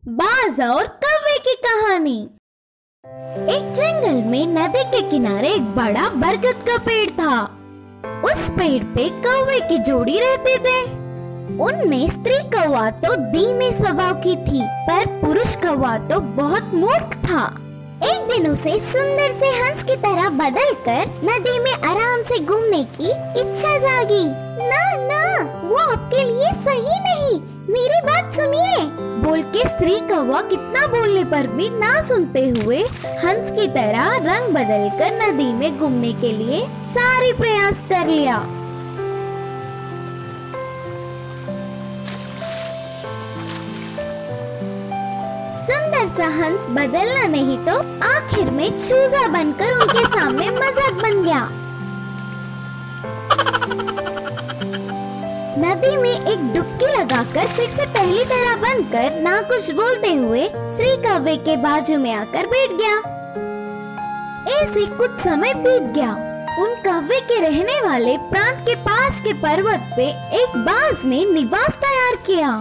बाज और कौवे की कहानी। एक जंगल में नदी के किनारे एक बड़ा बरगद का पेड़ था। उस पेड़ पे कौवे की जोड़ी रहते थे। उनमें स्त्री कौवा तो धीमे स्वभाव की थी, पर पुरुष कौवा तो बहुत मूर्ख था। एक दिन उसे सुंदर से हंस की तरह बदलकर नदी में आराम से घूमने की इच्छा जागी। ना ना, वो आपके लिए सही नहीं, मेरी बात सुनिए, बोल के स्त्री कौवा कितना बोलने पर भी ना सुनते हुए हंस की तरह रंग बदलकर नदी में घूमने के लिए सारे प्रयास कर लिया। सुंदर सा हंस बदलना नहीं तो आखिर में चूजा बनकर उनके सामने मजाक बन गया। नदी में एक डुबकी लगाकर फिर से पहली तरह बनकर ना कुछ बोलते हुए श्री कौवे के बाजू में आकर बैठ गया। ऐसे कुछ समय बीत गया। उन कौवे के रहने वाले प्रांत के पास के पर्वत पे एक बाज ने निवास तैयार किया।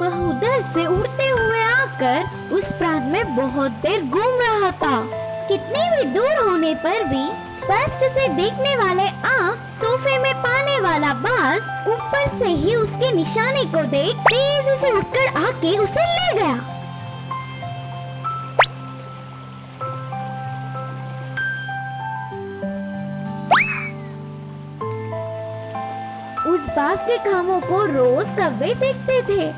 वह उधर से उड़ते हुए आकर उस प्रांत में बहुत देर घूम रहा था। कितने भी दूर होने पर भी स्पष्ट से देखने वाले आँख तोहफे में पाने वाला बाज ऊपर से ही उसके निशाने को देख तेजी से उठकर आके उसे ले गया। उस बाज के कामों को रोज कौवे देखते थे।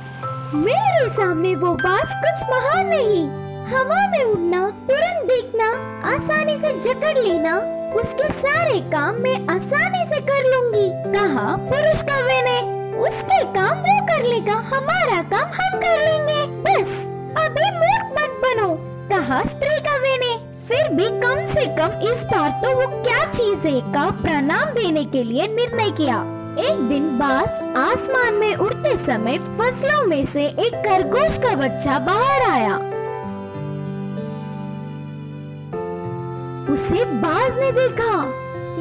मेरे सामने वो बाज कुछ महान नहीं, हवा में उड़ना, तुरंत दिखना, आसानी से जकड़ लेना, उसके सारे काम मैं आसानी से कर लूंगी, कहा पुरुष कौवे ने। उसके काम वो कर लेगा, हमारा काम हम कर लेंगे, बस अभी मूर्ख मत बनो, कहा स्त्री कौवे ने। फिर भी कम से कम इस बार तो वो क्या चीज है का प्रणाम देने के लिए निर्णय किया। एक दिन बाज आसमान में उड़ते समय फसलों में से एक खरगोश का बच्चा बाहर आया। उसे बाज ने देखा।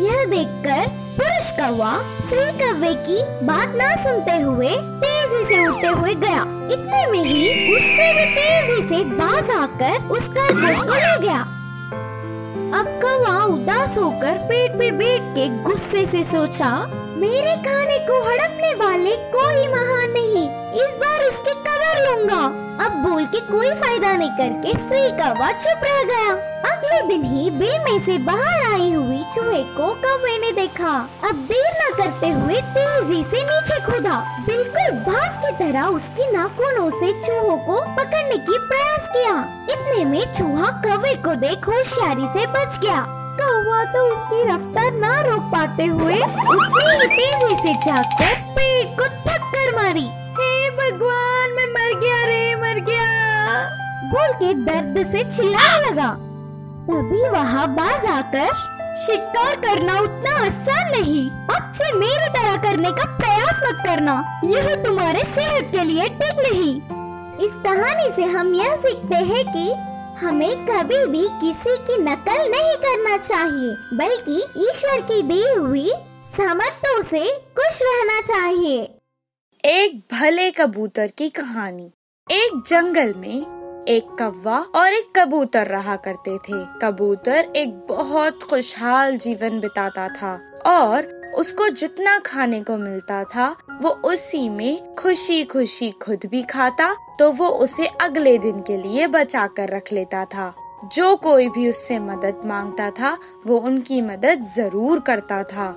यह देखकर पुरुष कौवा स्त्री कौवे की बात ना सुनते हुए तेजी से उड़ते हुए गया। इतने में ही उससे भी तेजी से बाज आकर उस खरगोश को ले गया। अब कौवा उदास होकर पेड़ पे बैठ के गुस्से से सोचा, मेरे खाने को हड़पने वाले कोई महान नहीं, इस बार उसकी कबर लूंगा। अब बोल के कोई फायदा नहीं करके स्त्री कौवा चुप रह गया। अगले दिन ही बिल में से बाहर आई हुई चूहे को कौवे ने देखा। अब देर न करते हुए तेजी से नीचे कूदा। बिल्कुल बाज की तरह उसकी नाखूनों से चूहों को पकड़ने की प्रयास किया। इतने में चूहा कौवे को देख होशियारी से बच गया। कौवा तो उसकी रफ्तार ना रोक पाते हुए उतनी ही तेजी से जाकर पेड़ को थप्पड़ मारी। हे भगवान, मैं मर गया रे, मर गया, बोल के दर्द से चिल्लाने लगा। तभी वहाँ बाज आकर, शिकार करना उतना आसान नहीं, अब से मेरी तरह करने का प्रयास मत करना, यह तुम्हारे सेहत के लिए ठीक नहीं। इस कहानी से हम यह सीखते हैं कि हमें कभी भी किसी की नकल नहीं करना चाहिए, बल्कि ईश्वर की दी हुई सामर्थ्यों से खुश रहना चाहिए। एक भले कबूतर की कहानी। एक जंगल में एक कौवा और एक कबूतर रहा करते थे। कबूतर एक बहुत खुशहाल जीवन बिताता था और उसको जितना खाने को मिलता था वो उसी में खुशी खुशी खुद भी खाता, तो वो उसे अगले दिन के लिए बचा कर रख लेता था। जो कोई भी उससे मदद मांगता था वो उनकी मदद जरूर करता था।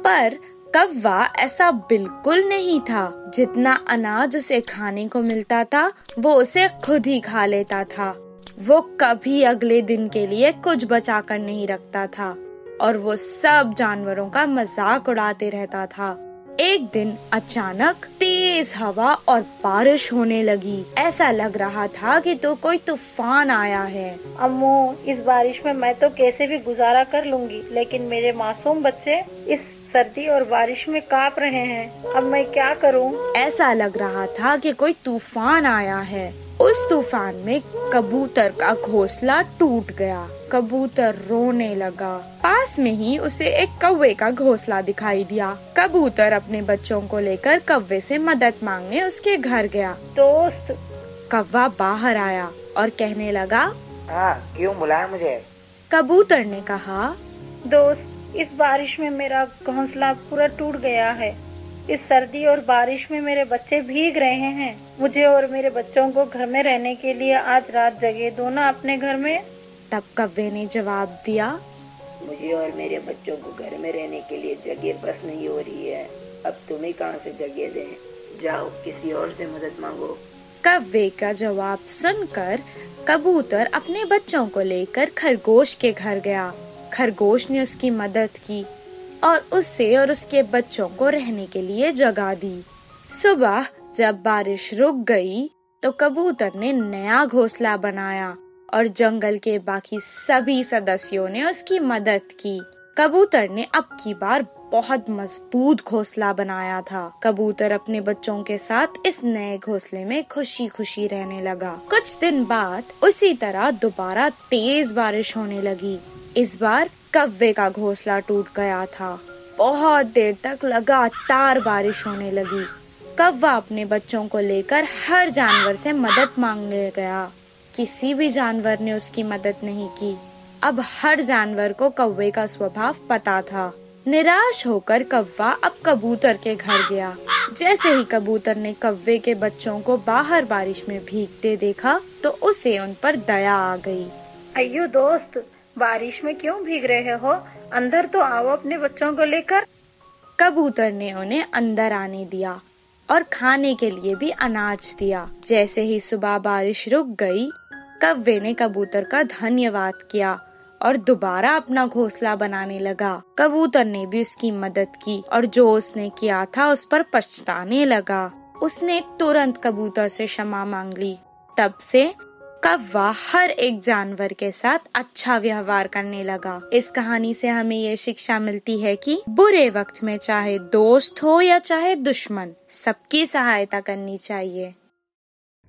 पर कौवा ऐसा बिल्कुल नहीं था। जितना अनाज उसे खाने को मिलता था वो उसे खुद ही खा लेता था। वो कभी अगले दिन के लिए कुछ बचा कर नहीं रखता था और वो सब जानवरों का मजाक उड़ाते रहता था। एक दिन अचानक तेज हवा और बारिश होने लगी। ऐसा लग रहा था कि तो कोई तूफान आया है। अम्मू, इस बारिश में मैं तो कैसे भी गुजारा कर लूंगी, लेकिन मेरे मासूम बच्चे इस सर्दी और बारिश में कांप रहे हैं। अब मैं क्या करूं? ऐसा लग रहा था कि कोई तूफान आया है। उस तूफान में कबूतर का घोंसला टूट गया। कबूतर रोने लगा। पास में ही उसे एक कौवे का घोंसला दिखाई दिया। कबूतर अपने बच्चों को लेकर कौवे से मदद मांगने उसके घर गया। दोस्त, कौवा बाहर आया और कहने लगा, हाँ, क्यों बुलाया मुझे? कबूतर ने कहा, दोस्त, इस बारिश में मेरा घोंसला पूरा टूट गया है। इस सर्दी और बारिश में मेरे बच्चे भीग रहे हैं। मुझे और मेरे बच्चों को घर में रहने के लिए आज रात जगह दो ना अपने घर में। तब कौवे ने जवाब दिया, मुझे और मेरे बच्चों को घर में रहने के लिए जगह बस नहीं हो रही है। अब तुम्हें कहाँ से जगह दें? जाओ किसी और से मदद मांगो। कौवे का जवाब सुनकर कबूतर अपने बच्चों को लेकर खरगोश के घर गया। खरगोश ने उसकी मदद की और उससे और उसके बच्चों को रहने के लिए जगह दी। सुबह जब बारिश रुक गई तो कबूतर ने नया घोंसला बनाया और जंगल के बाकी सभी सदस्यों ने उसकी मदद की। कबूतर ने अब की बार बहुत मजबूत घोंसला बनाया था। कबूतर अपने बच्चों के साथ इस नए घोंसले में खुशी खुशी रहने लगा। कुछ दिन बाद उसी तरह दोबारा तेज बारिश होने लगी। इस बार कौवे का घोंसला टूट गया था। बहुत देर तक लगातार बारिश होने लगी। कौवा अपने बच्चों को लेकर हर जानवर से मदद मांगने गया। किसी भी जानवर ने उसकी मदद नहीं की। अब हर जानवर को कौवे का स्वभाव पता था। निराश होकर कौवा अब कबूतर के घर गया। जैसे ही कबूतर ने कौवे के बच्चों को बाहर बारिश में भीगते देखा तो उसे उन पर दया आ गई। अయ్यो दोस्त, बारिश में क्यों भीग रहे हो? अंदर तो आओ अपने बच्चों को लेकर। कबूतर ने उन्हें अंदर आने दिया और खाने के लिए भी अनाज दिया। जैसे ही सुबह बारिश रुक गई, कौवे ने कबूतर का धन्यवाद किया और दोबारा अपना घोंसला बनाने लगा। कबूतर ने भी उसकी मदद की और जो उसने किया था उस पर पछताने लगा। उसने तुरंत कबूतर से क्षमा मांग ली। तब से कौवा हर एक जानवर के साथ अच्छा व्यवहार करने लगा। इस कहानी से हमें ये शिक्षा मिलती है कि बुरे वक्त में चाहे दोस्त हो या चाहे दुश्मन, सबकी सहायता करनी चाहिए।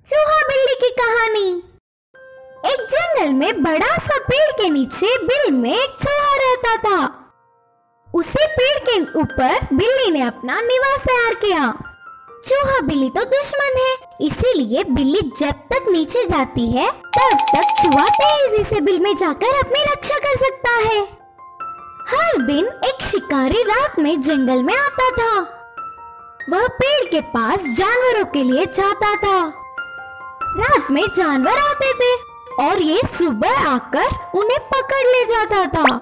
चूहा बिल्ली की कहानी। एक जंगल में बड़ा सा पेड़ के नीचे बिल में एक चूहा रहता था। उसी पेड़ के ऊपर बिल्ली ने अपना निवास तैयार किया। चूहा बिल्ली तो दुश्मन है, इसीलिए बिल्ली जब तक नीचे जाती है तब तक चूहा तेजी से बिल में जाकर अपनी रक्षा कर सकता है। हर दिन एक शिकारी रात में जंगल में आता था। वह पेड़ के पास जानवरों के लिए जाता था। रात में जानवर आते थे और ये सुबह आकर उन्हें पकड़ ले जाता था।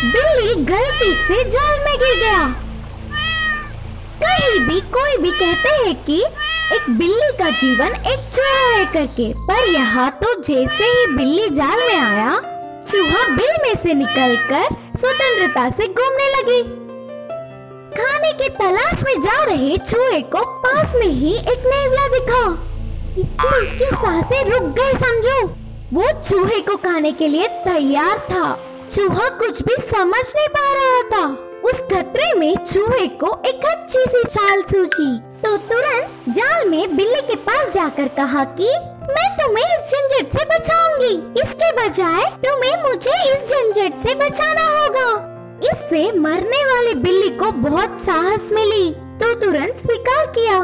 बिल्ली गलती से जाल में गिर गया। कहीं भी कोई भी कहते हैं कि एक बिल्ली का जीवन एक चूहा है करके, पर यहाँ तो जैसे ही बिल्ली जाल में आया, चूहा बिल में से निकलकर स्वतंत्रता से घूमने लगी। खाने की तलाश में जा रहे चूहे को पास में ही एक नेवला दिखा। इससे उसकी सांसें रुक गई समझो। वो चूहे को खाने के लिए तैयार था। चूहा कुछ भी समझ नहीं पा रहा था। उस खतरे में चूहे को एक अच्छी सी चाल सूझी तो तुरंत जाल में बिल्ली के पास जाकर कहा कि मैं तुम्हें इस झंझट से बचाऊंगी। इसके बजाय तुम्हें मुझे इस झंझट से बचाना होगा। इससे मरने वाली बिल्ली को बहुत साहस मिली तो तुरंत स्वीकार किया।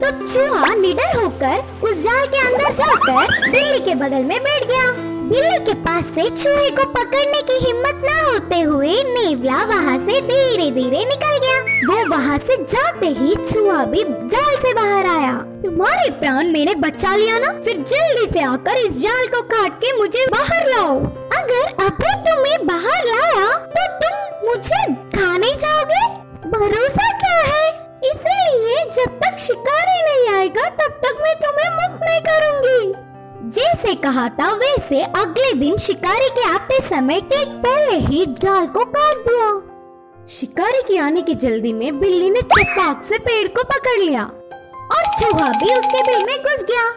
तो चूहा निडर होकर उस जाल के अंदर जाकर बिल्ली के बगल में बैठ गया। बिल्ली के पास से चूहे को पकड़ने की हिम्मत न होते हुए नेवला वहाँ से धीरे धीरे निकल गया। वो वहाँ से जाते ही चूहा भी जाल से बाहर आया। तुम्हारे प्राण मैंने बचा लिया ना, फिर जल्दी से आकर इस जाल को काट के मुझे बाहर लाओ। अगर अभी तुम्हें बाहर लाया तो तुम मुझे खा नहीं जाओगे? भरोसा क्या है? इसीलिए जब तक शिकारी नहीं आएगा तब तक मैं तुम्हें मुक्त नहीं करूँगी। जैसे कहा था वैसे अगले दिन शिकारी के आते समय ठीक पहले ही जाल को काट दिया। शिकारी की आने की जल्दी में बिल्ली ने चपाक से पेड़ को पकड़ लिया और चूहा भी उसके बिल में घुस गया।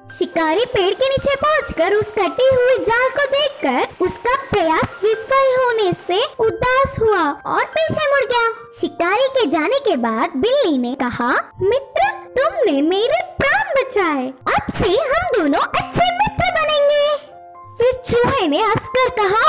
शिकारी पेड़ के नीचे पहुंचकर उस कटी हुई जाल को देखकर उसका प्रयास विफल होने से उदास हुआ और पीछे मुड़ गया। शिकारी के जाने के बाद बिल्ली ने कहा, मित्र, तुमने मेरे प्राण बचाए। अब से हम दोनों अच्छे मित्र बनेंगे। फिर चूहे ने हंसकर कहा,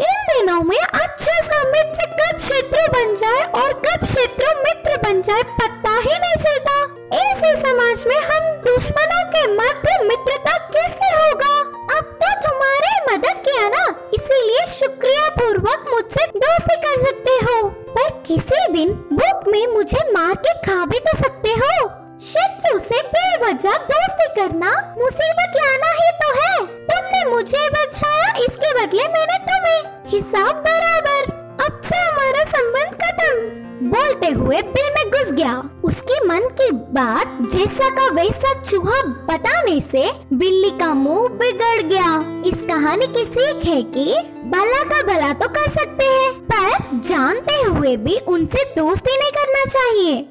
इन दिनों में अच्छा सा मित्र कब शत्रु बन जाए और कब शत्रु मित्र बन जाए पता ही नहीं चलता। ऐसे समाज में हम दुश्मनों के मध्य मित्रता कैसे होगा? अब तो तुम्हारी मदद किया ना, इसीलिए शुक्रिया पूर्वक मुझसे दोस्ती कर सकते हो, पर किसी दिन भूख में मुझे मार के खा भी तो सकते हो। शत्रु से बेवजह दोस्ती करना मुसीबत लाना ही तो है। तुमने मुझे बचाया, इसके बदले मैंने तुम्हें, हिसाब बराबर। अब से हमारा संबंध खत्म। बोलते हुए बिल में घुस गया। उसके मन की बात जैसा का वैसा चूहा बताने से बिल्ली का मुंह बिगड़ गया। इस कहानी की सीख है कि भला का भला तो कर सकते हैं, पर जानते हुए भी उनसे दोस्ती नहीं करना चाहिए।